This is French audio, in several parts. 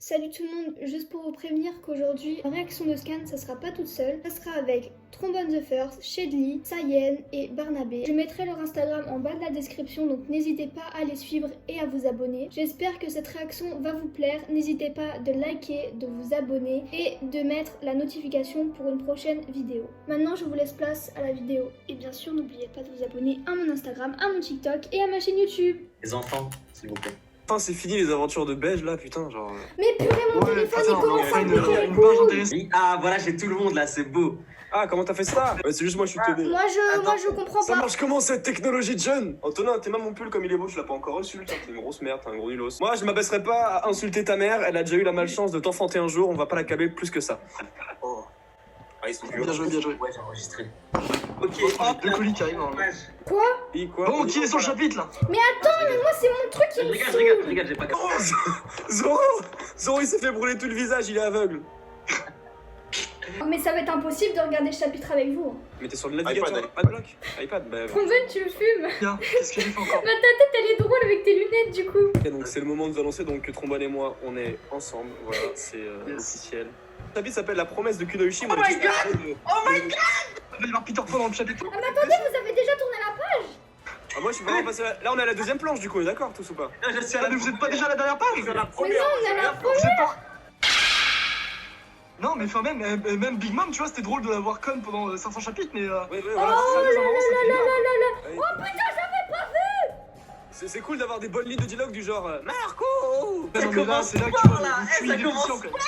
Salut tout le monde, juste pour vous prévenir qu'aujourd'hui, la réaction de Scan, ça sera pas toute seule, ça sera avec Trombone the First, Shedley, Sayen et Barnabé. Je mettrai leur Instagram en bas de la description, donc n'hésitez pas à les suivre et à vous abonner. J'espère que cette réaction va vous plaire, n'hésitez pas de liker, de vous abonner et de mettre la notification pour une prochaine vidéo. Maintenant, je vous laisse place à la vidéo. Et bien sûr, n'oubliez pas de vous abonner à mon Instagram, à mon TikTok et à ma chaîne YouTube. Les enfants, s'il vous plaît. Putain, c'est fini les aventures de Beige là, putain, genre. Mais purée, mon téléphone, il commence à me péter les une couilles. page intéressante. Oui, ah voilà, j'ai tout le monde là, c'est beau. Ah, comment t'as fait ça? Ouais, c'est juste moi, je suis teubé. Moi je comprends Ça pas. marche comment cette technologie de jeune? Antonin, t'es même mon pull comme il est beau, tu l'as pas encore reçu, t'es une grosse merde, t'es un gros nulos. Moi, je m'abaisserai pas à insulter ta mère, elle a déjà eu la malchance de t'enfanter un jour, on va pas l'accabler plus que ça. Oh. Ah, ils sont Bien joué, bien joué. Ouais, j'ai enregistré. Ok, Deux colis qui arrivent. Quoi? Et quoi? Bon, qui est sur le chapitre là? Mais attends, mais moi c'est mon truc qui me Regarde, saoule. j'ai pas capté. Oh, Zoro, il s'est fait brûler tout le visage, il est aveugle. Mais ça va être impossible de regarder le chapitre avec vous. Mais t'es sur le navigateur, pas de bloc. iPad, bah. Trombone, tu me fumes. Bien, qu'est-ce que j'ai fait encore? Bah ta tête elle est drôle avec tes lunettes du coup. Ok, donc c'est le moment de vous annoncer donc que Trombone et moi, on est ensemble, voilà, c'est Yes. officiel. Le chapitre s'appelle La promesse de Kunoichi. Oh my god! Oh my god! Il va y avoir Peter Pan dans le chapitre. Ah mais attendez, vous avez déjà tourné la page? Ah, moi je suis vraiment passé là. Là, on est à la deuxième planche du coup, on est d'accord, tous ou pas? Là, je suis à Ah, la mais vous êtes pas déjà à la dernière page? Je suis à la Mais première. non, on est à la Vous première. êtes pas. Non, mais enfin, même Big Mom, tu vois, c'était drôle de la voir conne pendant 500 chapitres, mais. Oui, oui, Oh voilà. Sérieusement, c'était bien. Oh putain, j'avais pas vu! C'est cool d'avoir des bonnes lignes de dialogue du genre Marco! Ouais, non, mais là, c'est là que Ça tu vois, commence le QI ça des commence puissants, quoi.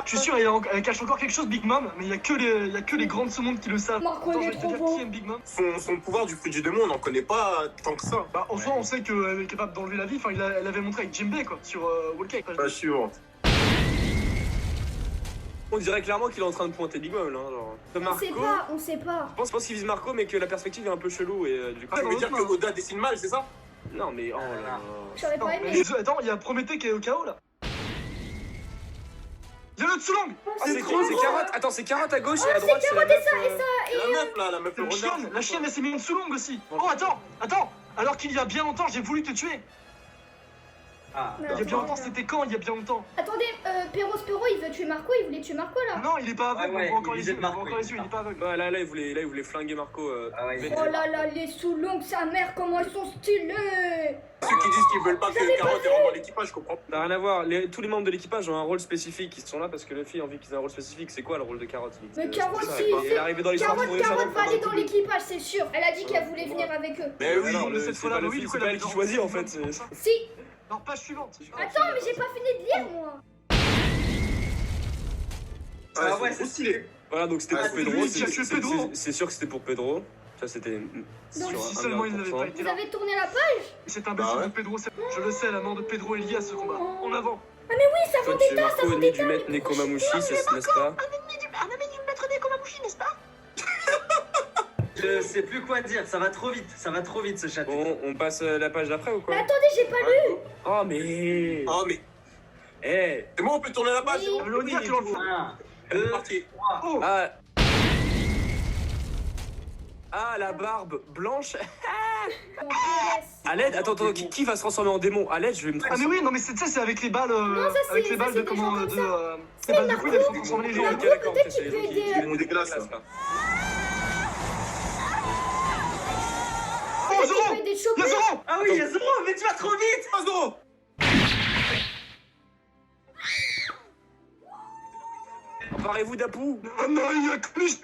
Je suis sûr, elle cache encore quelque chose, Big Mom, mais il y a que les grands de ce monde qui le savent. Marco, Attends, il je est vais te trop dire beau. qui aime Big Mom. Son pouvoir du Fuji Demon, on n'en connaît pas tant que ça. Bah, en soi, on sait qu'elle est capable d'enlever la vie. Enfin, elle avait montré avec Jinbei, quoi, sur Wall Cake. Pas sûr. On dirait clairement qu'il est en train de pointer Big Mom là. Genre. On sait pas. Je pense qu'il vise Marco, mais que la perspective est un peu chelou et du coup. Ah, ça veut dire que Oda dessine mal, c'est ça? Non, mais oh là là. J'aurais Non, pas mais aimé. attends, il y a Prométhée qui est au chaos là. Il y a le Tsulong. Ah, c'est carotte! Attends, c'est carotte à gauche et à c'est droite, c'est la meuf. Et la meuf là, la meuf le renard. La chienne, elle s'est mis une Tsulong aussi. Oh, attends. Alors qu'il y a bien longtemps, j'ai voulu te tuer. Ah, Il y a bien longtemps, c'était quand? Il y a bien longtemps. Attendez, Perro Spero il veut tuer Marco, il voulait tuer Marco là. Non, il est pas aveugle, Ouais, on voit encore il les visait yeux, Marco, on voit encore les il yeux, il est pas aveugle. Ouais, là, il voulait flinguer Marco. Ah ouais, vite. Oh là là, les sous-longues, sa mère, comment elles sont stylées. Ceux qui disent qu'ils veulent pas que Carotte rentre dans l'équipage, je comprends. Ça n'a rien à voir. Tous les membres de l'équipage ont un rôle spécifique. Ils sont là parce que Luffy a envie qu'ils aient un rôle spécifique. C'est quoi le rôle de Carotte? Mais Carotte, C'est ça, si, elle est arrivée dans l'histoire pour Carotte savoir va aller dans comment- l'équipage, c'est sûr. Elle a dit qu'elle voulait venir avec eux. Mais oui, non, mais cette c'est fois-là, pas bah Luffy, oui, du coup, c'est elle pas a elle qui mis choisit en dans- fait. dans ça. Si. Non, page suivante. Attends, mais j'ai pas fini de lire moi. Ah ouais, c'est c'est stylé. Voilà, donc c'était Ah, pour c'est Pedro. lui qui a tué Pedro. C'est sûr que c'était pour Pedro. Ça, c'était. Donc, sur si un seulement il n'avait 1%. pas été Vous là. avez tourné la page? C'est un Bah baiser ouais. de Pedro, je le sais, la mort de Pedro est liée à ce combat. En avant. Oui, ça Toi, tu es Marco, ennemi du maître Nekomamushi, n'est-ce pas? Je sais plus quoi dire, ça va trop vite ce chapitre. Bon, on passe la page d'après ou quoi? Mais attendez, j'ai pas lu. Oh, mais. Ah, mais Eh! c'est bon, on peut tourner la page, c'est bon. Ça veut dire que dans le fond. 1, Elle est 2, partie. 3. Oh. Ah! Ah, la barbe blanche! Bon, laisse. À l'aide, attends, qui va se transformer en démon? À l'aide, je vais me Ah mais transformer. oui, non mais c'est ça, c'est avec les balles, ça, avec c'est- les balles ça, de c'est comment, des gens de, comme les balles de couilles, elles font transformer les gens. Marco, peut-être qu'il peut aider, c'est on dégueulasse, là. Oh, Il Zoro! peut aider Y'a Chopper. Zoro! Ah oui, il y a Zoro, mais tu vas trop vite. Ah, Zoro! Emparez-vous d'Apu! Oh non, il y a plus.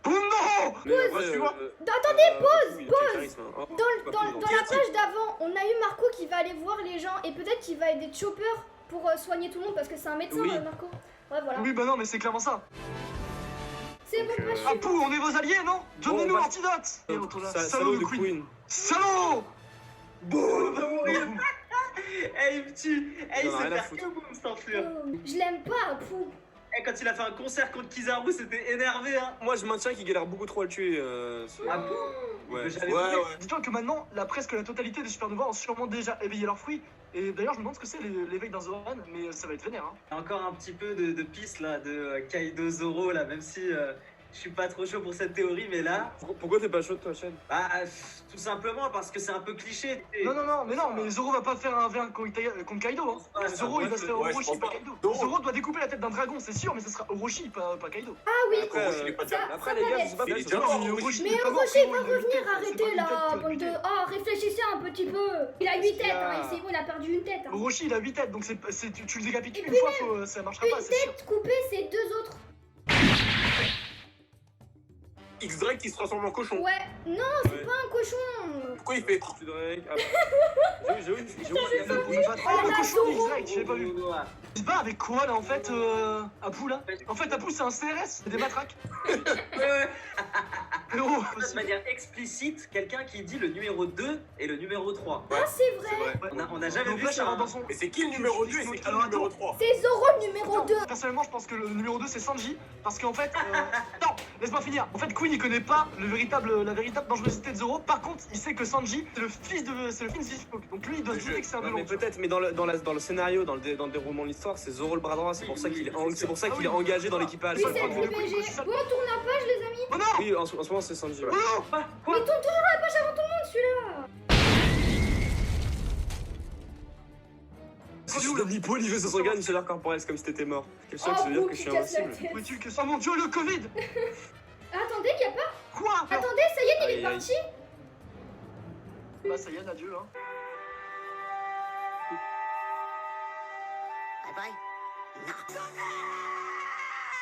Oh non! Mais en vrai, suivant. Attendez, pause, oui, pause. quel charisme, hein. Oh, Dans c'est pas plus la page d'avant, on a eu Marco qui va aller voir les gens et peut-être qu'il va aider Chopper pour soigner tout le monde parce que c'est un médecin, Oui. Marco. Ouais, voilà. Oui, bah non, mais c'est clairement ça. C'est bon, Donc, page Apu, suivante. on est vos alliés, non? Donnez-nous on va- l'antidote! Et Donc, autour de la salaud salaud de de Queen. Queen. Salaud! Boum. Eh, il me tue. Eh, il Non, sait rien à faire foutre. que boum, cet enflure. Oh, je l'aime pas, Apu. Eh, quand il a fait un concert contre Kizaru, c'était énervé, hein. Moi, je maintiens qu'il galère beaucoup trop à le tuer. Ah bon? Ouais. J'avais Ouais, oublié. ouais. Dis-toi que maintenant, presque la totalité des supernovas ont sûrement déjà éveillé leurs fruits. Et d'ailleurs, je me demande ce que c'est l'éveil d'un Zoran, mais ça va être vénère. Hein. Il y a encore un petit peu de piste là, de Kaido Zoro là, même si Je suis pas trop chaud pour cette théorie, mais là, Pourquoi t'es pas chaud toi, Shen? bah, tout simplement parce que c'est un peu cliché. Non, mais Zoro va pas faire un verre contre Kaido. Hein. Ouais, Zoro, il va se faire ouais, je Orochi, pense pas pas. Kaido. Zoro. Zoro doit découper la tête d'un dragon, c'est sûr, mais ce sera Orochi, pas Kaido. Ah oui, Après, Orochi, il est pas déjà. Après les gars, je sais pas, Il est peut-être- déjà mort, mais Orochi. mais il est pas mort, Orochi va frérot, il a revenir, une tête, arrêtez c'est pas là, une bande de... tête, Oh, réfléchissez un petit peu. Il a 8 Qu'est-ce têtes, qu'il y a hein, et c'est bon, il a perdu une tête. Hein. Orochi, il a 8 têtes, donc tu le décapites Et une puis fois, ça marchera pas, Une c'est sûr. tête coupée, c'est 2 autres. X-Drake qui se transforme en cochon. Ouais, non, c'est Ouais. pas un cochon. Pourquoi il fait Tu Drake. Ah, J'avoue, Il va te prendre le cochon, X-Drake, j'ai pas vu. Ouais. Il se bat avec quoi là en fait, Apu là? En fait, Apu c'est un CRS, c'est des matraques. Ouais. Frérot, De manière explicite, quelqu'un qui dit le numéro 2 et le numéro 3. Ah, c'est vrai. vrai. On a jamais donc vu là, ça. ça va dans son. Et c'est qui le numéro 2 et c'est qui le Alors, numéro attends. 3? C'est Zoro le numéro 2. Personnellement, je pense que le numéro 2 c'est Sanji, parce qu'en fait. Non, laisse-moi finir. En fait, Queen il connaît pas la véritable dangerosité de Zoro. Par contre, il sait que Sanji c'est le fils de Smoke. Donc lui, il doit se douter que c'est un Ouais, violon. mais peut-être, mais dans le scénario, dans le déroulement de l'histoire, c'est Zoro le bras droit, c'est pour ça qu'il est, est engagé dans l'équipage. Oui, ça, c'est ça, le ça, PPG. ça, ça. Bon, on tourne la page, les amis. Oh non. Oui, en ce moment c'est Sanji. Ouais. Oh non. Quoi Mais tourne toujours la page avant tout le monde, celui-là. Si je suis Nippo, il veut se regarde une chaleur corporelle, c'est comme si t'étais mort. Quel choc, Oh, ça veut dire Bou que je qui suis casse la invincible. tête. Où est-il que ça? Oh mon dieu, le Covid. Attendez, y a pas. Quoi? Attendez, ça y est, il est Aïe, aïe. parti. Bah ça y est, adieu hein.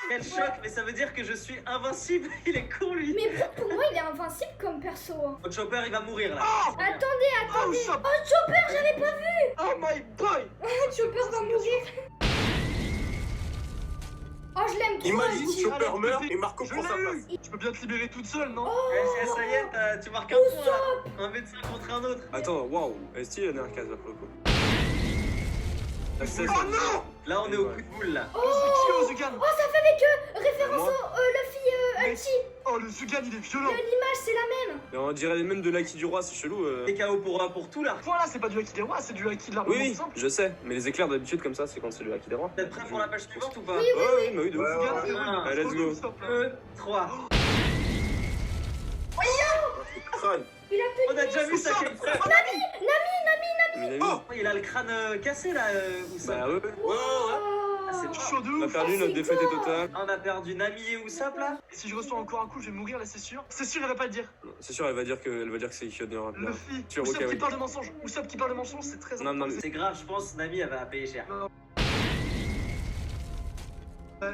Quel choc, mais ça veut dire que je suis invincible. Il est con lui. Mais pour moi, il est invincible comme perso. Hein. Votre chopper il va mourir là. Attendez, Oh, attendez. ça- Oh, Chopper, j'avais pas vu. Oh my boy. Chopper va mourir. Oh, je l'aime trop. Imagine Aldi. Chopper Allez, meurt Pépé, et Marco Je prend sa l'ai place. eu. Tu peux bien te libérer toute seule, non? Ça y est, tu marques un point là. Un médecin contre un autre. Attends, waouh, elle est stylée la dernière case là pour le coup. La 16, Oh non. Là on est au coup de boule là. Oh, c'est qui Zugan? Oh, ça fait avec référence Moi. au Luffy Alti. Oh, le Zugan, il est violent. L'image, c'est la même. Mais on dirait même de l'Aki du roi, c'est chelou. T'es KO pour tout là. Voilà, c'est pas du haki des rois, c'est du haki de l'armement Oui, oui, simple. je sais, mais les éclairs d'habitude comme ça, c'est quand c'est le Haki des rois. Vous êtes prêts pour la page suivante ou pas? Oui, Ouais, oui, bah oui, de ouf. Ouais, Zugan, ouais. c'est vrai. Ah, let's go. Stop, là. 2, 3. Crâne. Il a plus On a déjà vu ça quel frère. Mais il a mis- Oh. Il a le crâne cassé là, Oussap. Bah ouais, ouais. Ouais, ouais, ouais. Ah, c'est Chaud de On a ouf. perdu, notre défaite est totale. On a perdu Nami et Oussap là. Et si je reçois encore un coup, je vais mourir là, c'est sûr. C'est sûr, elle va pas le dire. C'est sûr, elle va dire que c'est Ikyo de Europe. Luffy, Sûr, Usopp ok, qui oui. parle de mensonges. Usopp qui parle de mensonges, c'est très Non, non, important. mais- C'est grave, je pense Nami elle va payer cher.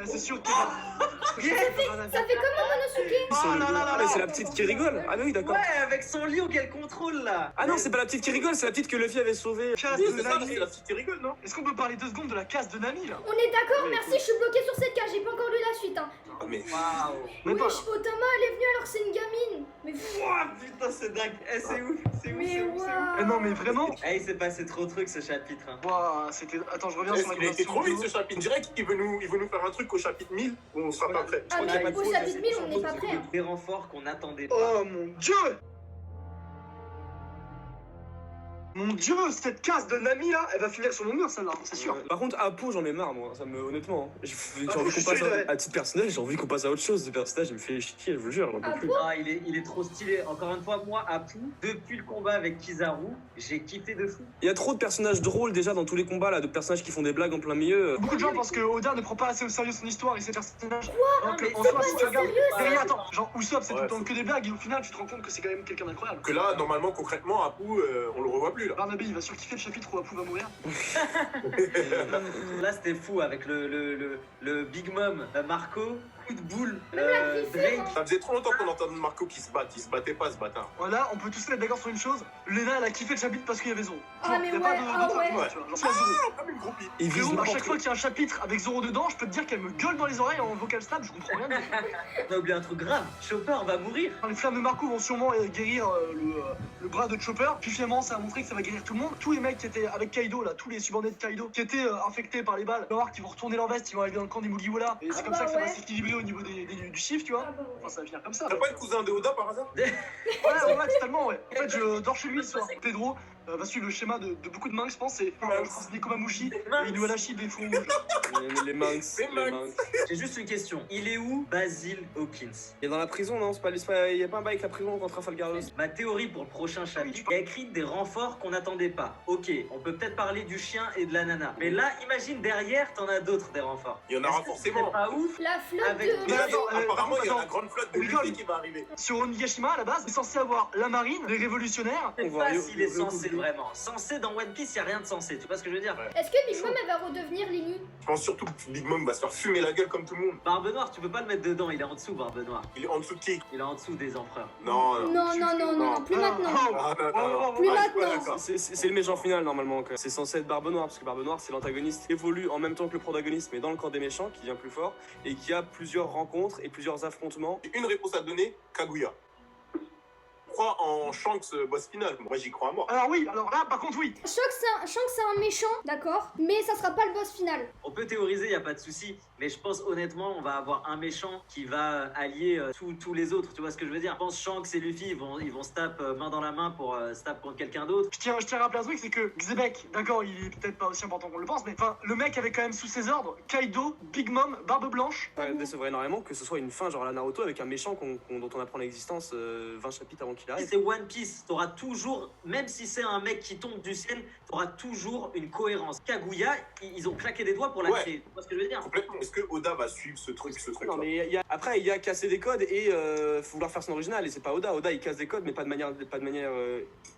C'est sûr qu'elle Ça fait comme un Monosuke. Ils sont Oh le là deux. là là Ah, mais là. c'est la petite qui rigole. Ah, mais oui, d'accord. Ouais, avec son lion qu'elle contrôle là. Ah non, c'est pas la petite qui rigole, c'est la petite que Luffy avait sauvée. Casse Oui, de c'est ça, Nami. c'est la petite qui rigole, non? Est-ce qu'on peut parler 2 secondes de la casse de Nami là? On est d'accord, Oui, merci, écoute. je suis bloquée sur cette case, j'ai pas encore lu la suite. Hein. Ah, mais. Waouh. Mais pas là. Wesh, Otama, elle est venue alors que c'est une gamine. Mais Ouah, putain, c'est dingue. Eh, c'est ouf, c'est ouf, Mais c'est ouf, c'est ouf. waouh. Eh non, mais vraiment. Eh, il s'est passé trop de trucs ce chapitre. Hein. Ouah, c'était. Attends, je reviens sur Est-ce la qu'il a été trop vite ce conversation. chapitre? Direct, il veut nous faire un truc au chapitre 1000 où on sera pas prêt. Ah, qu'il y a mais pas de au pause, chapitre 1000, on n'est pas prêt. Hein. Des renforts qu'on attendait pas. Oh mon dieu! Mon dieu, cette casse de Nami là, elle va finir sur mon mur celle-là, c'est sûr. Par contre, Apo, j'en ai marre, moi. Ça me. Honnêtement. J'ai Apo, envie je qu'on passe suis là. à titre personnel, j'ai envie qu'on passe à autre chose. Ce personnage, il me fait chier, je vous le jure, j'en peux Ah plus. bon Ah, il est trop stylé. Encore une fois, moi, Apu, depuis le combat avec Kizaru, j'ai kiffé de fou. Il y a trop de personnages drôles déjà dans tous les combats là, de personnages qui font des blagues en plein milieu. Beaucoup de gens pensent que Oda ne prend pas assez au sérieux son histoire et ses personnages. Alors que, mais en c'est soi, pas si tu regardes. sérieux, ça. Mais attends, genre Usopp c'est tout Ouais, le temps que des blagues et au final tu te rends compte que c'est quand même quelqu'un d'incroyable. Que là, normalement, concrètement, Apu, on le revoit plus là. Barnaby il va surkiffer le chapitre où Apu va mourir. Là, c'était fou avec le Big Mom, Marco, coup de boule, Même la griffée, Drake. Ça faisait trop longtemps qu'on entendait Marco qui se batte. Il se battait pas ce bâtard. Voilà, on peut tous être d'accord sur une chose, Lena elle a kiffé le chapitre parce qu'il y avait Zoro. Ah, Genre, mais y a ouais, pas de ah d'autre ouais. argument, tu vois. Genre, c'est Zoro. Comme une groupie. Il vise Frérot, à n'importe chaque fois qu'il y a un chapitre avec Zoro dedans, je peux te dire qu'elle me gueule dans les oreilles en vocal stable, je comprends rien. On a oublié un truc grave. Chopper va mourir. Les flammes de Marco vont sûrement guérir le bras de Chopper. Puis finalement, ça a montré que ça va guérir tout le monde. Tous les mecs qui étaient avec Kaido, là, tous les subordonnés de Kaido, qui étaient infectés par les balles, tu vas voir qu'ils vont retourner leur veste, ils vont aller dans le camp des Mugiwara. Et c'est Ah comme bah ça que ça va ouais. s'équilibrer au niveau du chiffre, tu vois. Ah bah ouais. Enfin, ça va finir comme ça. T'as pas le cousin de Oda par hasard? Ouais, totalement, ouais. En fait, je dors chez lui ce soir. Pedro, va suivre le schéma de beaucoup de manques, je pense. C'est des Komamushi et Inuarashi des fous rouges. Les Manx. Les Manx. J'ai juste une question. Il est où Basil Hawkins? Il est dans la prison, non? Il y a pas un bail avec la prison contre Trafalgar Law? Ma théorie pour le prochain chapitre, il y a écrit des renforts qu'on n'attendait pas. Ok, on peut peut-être parler du chien et de la nana. Mais là, imagine derrière, t'en as d'autres des renforts. Il y en aura Est-ce que forcément. c'est pas ouf? La flotte Avec- de... Mais attends, Apparemment, il y a attends. la grande flotte de On rigole. Luffy qui va arriver. Sur Onigashima, à la base, c'est censé avoir la marine, les révolutionnaires. Je sais On voit pas Ryo- s'il est Ryo censé Kudo. vraiment. Censé dans One Piece, il n'y a rien de censé. Tu vois ce que je veux dire? Ouais. Est-ce que Big Mom elle va redevenir Linu? Je pense surtout que Big Mom va se faire fumer la gueule comme tout le monde. Barbe Noire, tu peux pas le mettre dedans, il est en dessous, Barbe Noire. Il est en dessous de qui? Il est en dessous des empereurs. Non, Non, plus maintenant. Ah, non. Plus Ah, je suis pas maintenant. d'accord. C'est le méchant final normalement. C'est censé être Barbe Noire parce que Barbe Noire c'est l'antagoniste évolue en même temps que le protagoniste mais dans le camp des méchants qui devient plus fort et qui a plusieurs rencontres et plusieurs affrontements. J'ai une réponse à donner, Kaguya. Je crois en Shanks boss final. Moi, j'y crois à mort. Alors oui, alors là, par contre, oui. Shanks c'est un méchant, d'accord, mais ça sera pas le boss final. On peut théoriser, il n'y a pas de souci, mais je pense honnêtement, on va avoir un méchant qui va allier tous les autres, tu vois ce que je veux dire? Je pense Shanks et Luffy, ils vont se taper main dans la main pour se taper contre quelqu'un d'autre. Je tiens à rappeler un truc, c'est que Xebec, d'accord, il est peut-être pas aussi important qu'on le pense, mais enfin, le mec avait quand même sous ses ordres Kaido, Big Mom, Barbe Blanche. Ça décevrait énormément que ce soit une fin genre à la Naruto avec un méchant dont on apprend l'existence 20 chapitres avant qu'il arrive. C'est One Piece, t'auras toujours, même si c'est un mec qui tombe du ciel, t'auras toujours une cohérence. Kaguya, ils ont claqué des doigts pour la Ouais. créer, tu vois ce que je veux dire? Complètement. Est-ce que Oda va suivre ce truc Non mais après il y a casser des codes et vouloir faire son original et c'est pas Oda. Oda il casse des codes mais pas de manière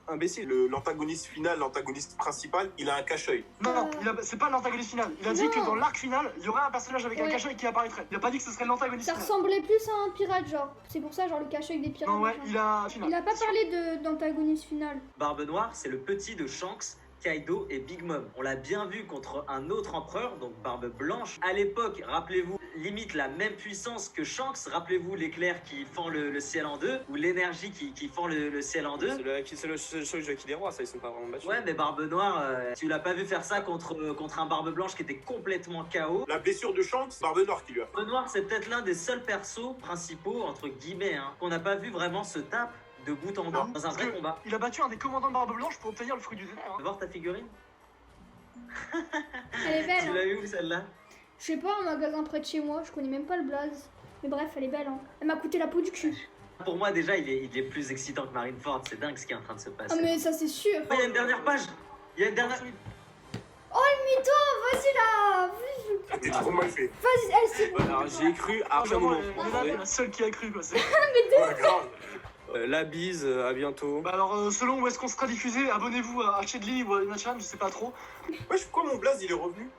imbécile. L'antagoniste final, l'antagoniste principal, il a un cache-œil. Non, c'est pas l'antagoniste final. Il a dit Non. que dans l'arc final, il y aurait un personnage avec un Ouais. cache-œil qui apparaîtrait. Il a pas dit que ce serait l'antagoniste Ça final. ressemblait plus à un pirate, genre. C'est pour ça, genre, le cache-œil des pirates. Non, ouais, machin. il a final. Il a pas parlé d'antagoniste final. Barbe Noire, c'est le petit de Shanks, Kaido et Big Mom. On l'a bien vu contre un autre empereur, donc Barbe Blanche. À l'époque, rappelez-vous, limite la même puissance que Shanks. Rappelez-vous l'éclair qui fend le ciel en deux, ou l'énergie qui fend le ciel en deux. C'est le choc de Jackie des Rois, ça ils sont pas vraiment battus. Ouais, mais Barbe Noire, tu l'as pas vu faire ça contre un Barbe Blanche qui était complètement KO. La blessure de Shanks, Barbe Noire qui lui a fait. Barbe Noire, c'est peut-être l'un des seuls persos principaux, entre guillemets, hein, qu'on n'a pas vu vraiment se tape de bout en bout Non, dans un Parce vrai que combat. il a battu un des commandants de Barbe Blanche pour obtenir le fruit du désert. Tu Hein. veux voir ta figurine? Elle est belle, Tu hein. l'as eu où celle-là? Je sais pas, un magasin près de chez moi, je connais même pas le blaze. Mais bref, elle est belle, hein. Elle m'a coûté la peau du cul. Pour moi, déjà, il est plus excitant que Marineford. C'est dingue ce qui est en train de se passer. Ah, mais ça, c'est sûr. Oh, il y a une dernière page. Il y a une dernière. Oh, le mytho, vas-y là. C'était trop mal fait. Vas-y, elle s'est... Ouais, alors j'y ai cru à Ah, aucun vraiment, moment. elle est la seule qui a cru, quoi. C'est- Ouais, grave. La bise, à bientôt. Bah alors, selon où est-ce qu'on sera diffusé, abonnez-vous à Chedli ou à Inachan, je sais pas trop. Ouais, pourquoi mon blaze il est revenu?